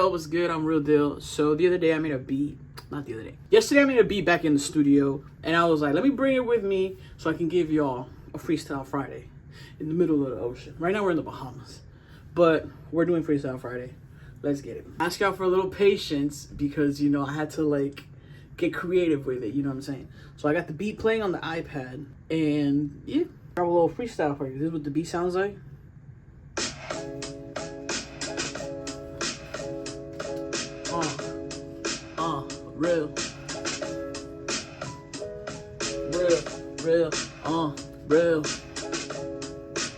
Yo, what's good? I'm Real Deal. So the other day I made a beat. Not the other day. Yesterday I made a beat back in the studio. And I was like, let me bring it with me so I can give y'all a Freestyle Friday in the middle of the ocean. Right now we're in the Bahamas. But we're doing Freestyle Friday. Let's get it. Ask y'all for a little patience because, you know, I had to like get creative with it. You know what I'm saying? So I got the beat playing on the iPad. And yeah, I have a little freestyle for you. This is what the beat sounds like.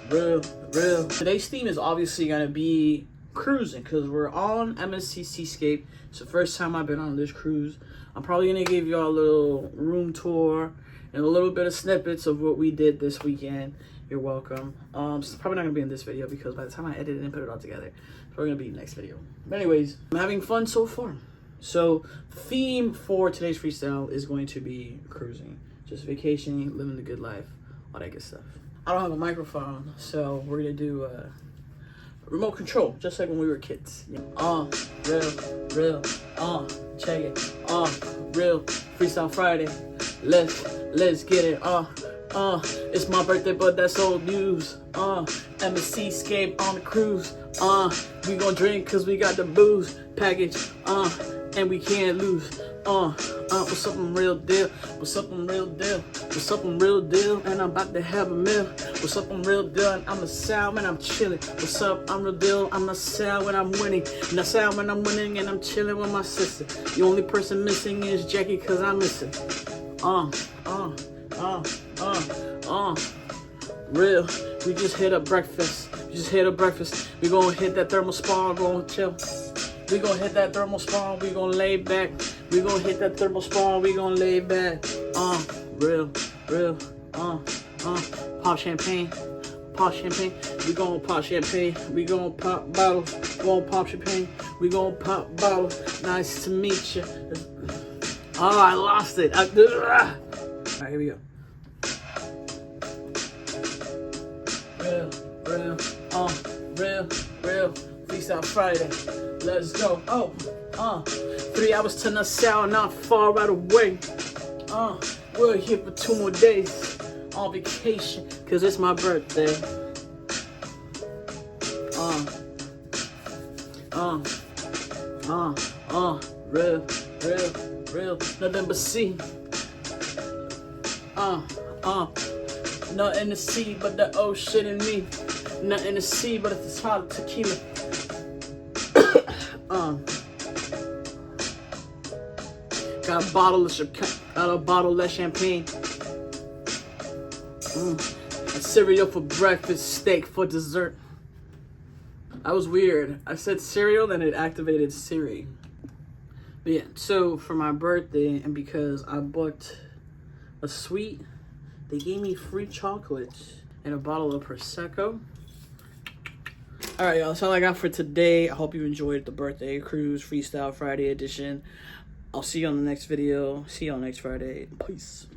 Real, real. Today's theme is obviously gonna be cruising because we're on MSC Seascape. It's the first time I've been on this cruise. I'm probably gonna give y'all a little room tour and a little bit of snippets of what we did this weekend. You're welcome. It's probably not gonna be in this video because by the time I edit it and put it all together, it's probably gonna be next video. But anyways, I'm having fun so far. So the theme for today's freestyle is going to be cruising, just vacationing, living the good life, all that good stuff. I don't have a microphone, so we're gonna do remote control, just like when we were kids. Yeah. Real, check it. Real Freestyle Friday. Let's get it. It's my birthday, but that's old news. MSC Seascape on the cruise. We gon' drink cause we got the booze package. And we can't lose. What's up, I'm Real Deal? What's up, I'm Real Deal? What's up, I'm Real Deal? And I'm about to have a meal. What's up, I'm Real Deal? And I'm the sound when I'm chilling. What's up, I'm Real Deal? I'm the sound when I'm winning. And the sound when I'm winning and I'm chilling with my sister. The only person missing is Jackie cause I miss her. Real. We just hit up breakfast. We gonna hit that thermal spa, gonna chill. We gonna hit that thermal spa, we gonna lay back. We gonna hit that thermal spa, we gonna lay back. Real, pop champagne. We gonna pop champagne. We gonna pop bottles. We gonna pop champagne. We gonna pop bottles. Nice to meet you. Oh, I lost it. All right, here we go. Real. Freestyle Friday. Let's go. 3 hours to Nassau, not far right away. We're here for 2 more days on vacation, cause it's my birthday. Real, nothing but sea. Nothing to see but the ocean and me. Nothing to see but it's hot tequila. Got a bottle of champagne. And cereal for breakfast, steak for dessert. That was weird. I said cereal, then it activated Siri. But yeah, so for my birthday, and because I booked a suite, they gave me free chocolates and a bottle of Prosecco. All right, y'all, that's all I got for today. I hope you enjoyed the birthday cruise Freestyle Friday edition. I'll see you on the next video. See you on next Friday. Peace.